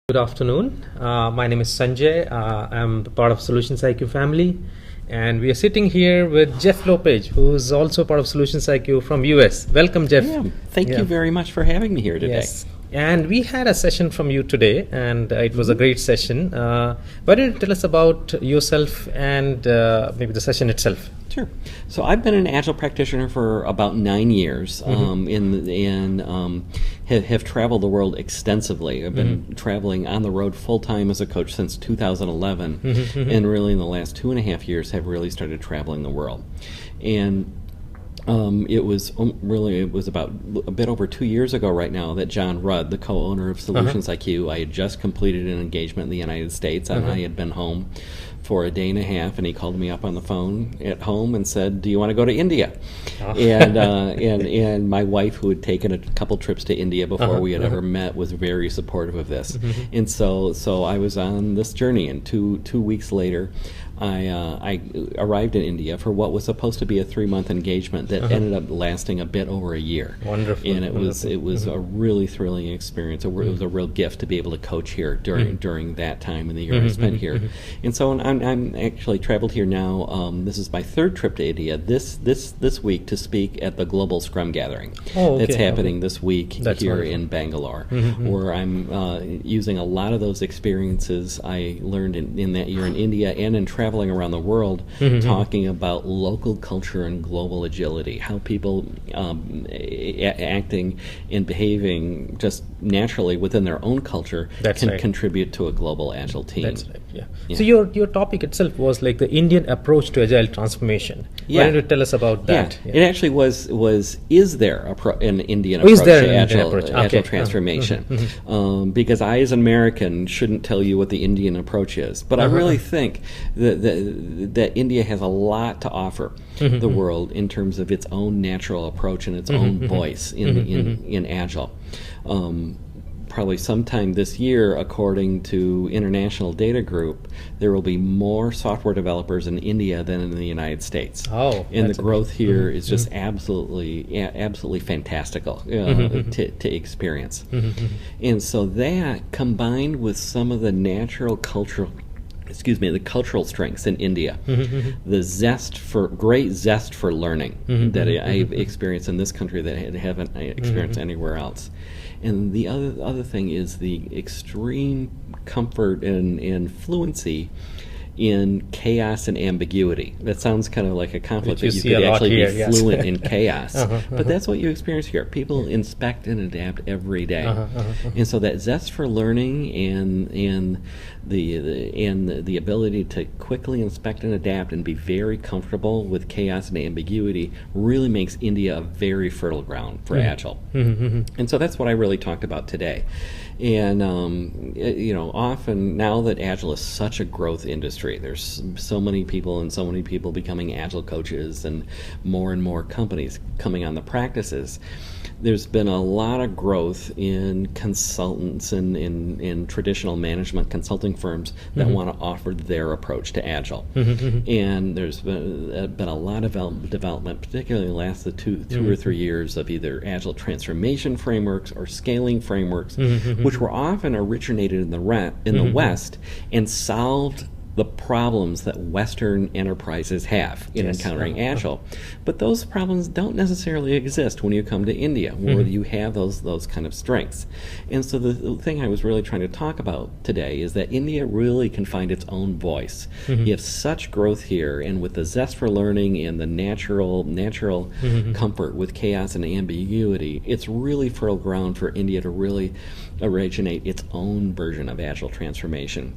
Good afternoon. My name is Sanjay. I'm part of SolutionsIQ family, and we are sitting here with Jeff Lopez, who's also part of SolutionsIQ from US. Welcome, Jeff. Yeah, thank you very much for having me here today. Yes. And we had a session from you today, and it was a great session. Why don't you tell us about yourself and maybe the session itself? Sure. So I've been an Agile practitioner for about 9 years, have traveled the world extensively. I've been traveling on the road full time as a coach since 2011, and really in the last 2.5 years have really started traveling the world. And it was about a bit over 2 years ago right now that John Rudd, the co-owner of SolutionsIQ, I had just completed an engagement in the United States, and I had been home for a day and a half, and he called me up on the phone at home and said, "Do you want to go to India?" And my wife, who had taken a couple trips to India before we had ever met, was very supportive of this. And so I was on this journey, and two weeks later, I arrived in India for what was supposed to be a 3-month engagement that ended up lasting a bit over a year. Wonderful. And it was a really thrilling experience. It was a real gift to be able to coach here during that time in the year I spent here. And so I'm actually traveled here now. This is my 3rd trip to India this week to speak at the Global Scrum Gathering that's happening this week here in Bangalore, where I'm using a lot of those experiences I learned in that year in India and in traveling around the world, talking about local culture and global agility, how people acting and behaving just naturally within their own culture can contribute to a global Agile team. That's right, yeah. So your topic itself was like the Indian approach to Agile Transformation. Why don't you tell us about that? It actually is there an Indian approach to Agile Transformation? Because I, as an American, shouldn't tell you what the Indian approach is, but I really think that India has a lot to offer the world in terms of its own natural approach and its own voice in Agile. Probably sometime this year, according to International Data Group, there will be more software developers in India than in the United States. And the growth here is just absolutely fantastical to experience. And so that, combined with some of the the cultural strengths in India, the great zest for learning that I've experienced in this country that I haven't experienced anywhere else. And the other thing is the extreme comfort and fluency in chaos and ambiguity. That sounds kind of like a conflict, that you could actually be fluent in chaos. But that's what you experience here. People inspect and adapt every day. And so that zest for learning and the ability to quickly inspect and adapt and be very comfortable with chaos and ambiguity really makes India a very fertile ground for Agile. And so that's what I really talked about today. And often now that Agile is such a growth industry, there's so many people becoming Agile coaches and more companies coming on the practices. There's been a lot of growth in consultants and in traditional management consulting firms that want to offer their approach to Agile. And there's been a lot of development, particularly in the last two or 3 years, of either Agile transformation frameworks or scaling frameworks, which were often originated in the West and solved the problems that Western enterprises have in encountering Agile. But those problems don't necessarily exist when you come to India, where you have those kind of strengths. And so the thing I was really trying to talk about today is that India really can find its own voice. You have such growth here, and with the zest for learning and the natural comfort with chaos and ambiguity, it's really fertile ground for India to really originate its own version of Agile transformation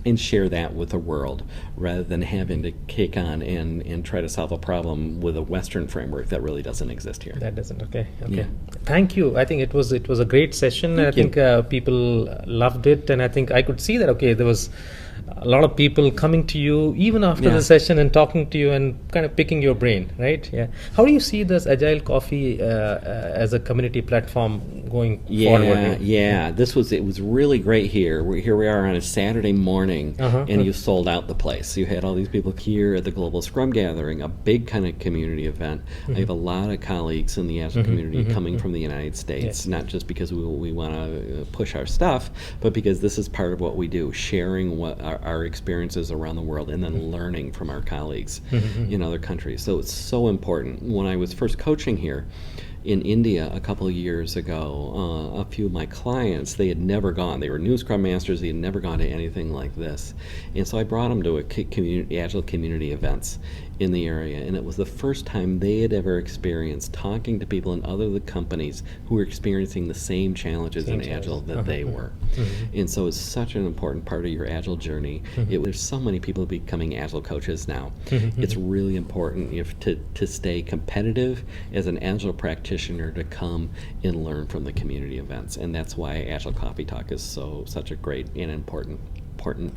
and share that with the world, rather than having to kick on and try to solve a problem with a Western framework that really doesn't exist here. That doesn't. Okay. Yeah. Thank you. I think it was a great session. I think people loved it, and I think I could see that. Okay, there was a lot of people coming to you even after Yeah. the session and talking to you and kind of picking your brain, right? Yeah. How do you see this Agile Coffee as a community platform going forward? Yeah. It was really great here. Here we are on a Saturday morning, and you sold out the place. You had all these people here at the Global Scrum Gathering, a big kind of community event. I have a lot of colleagues in the Agile community coming from the United States, not just because we want to push our stuff, but because this is part of what we do, sharing what our experiences around the world and then learning from our colleagues in other countries. So it's so important. When I was first coaching here in India a couple of years ago, a few of my clients, they had never gone. They were new Scrum Masters. They had never gone to anything like this. And so I brought them to Agile community events in the area. And it was the first time they had ever experienced talking to people in other companies who were experiencing the same challenges in Agile that they were. And so it's such an important part of your Agile journey. There's so many people becoming Agile coaches now. It's really important to stay competitive as an Agile practitioner, to come and learn from the community events. And that's why Agile Coffee Talk is such a great and important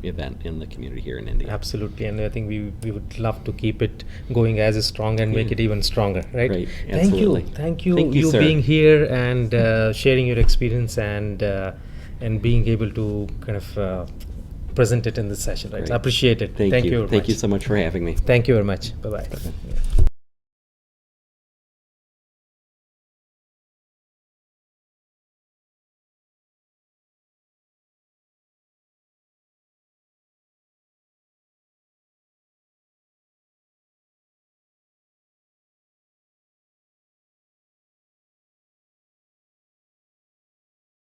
event in the community here in India. Absolutely, and I think we would love to keep it going as strong and make it even stronger, right? Great, Absolutely. thank you sir. being here and sharing your experience and being able to kind of present it in this session, right? Great. I appreciate it. Thank you. Very Thank much. you so much for having me. Thank you very much. Bye-bye.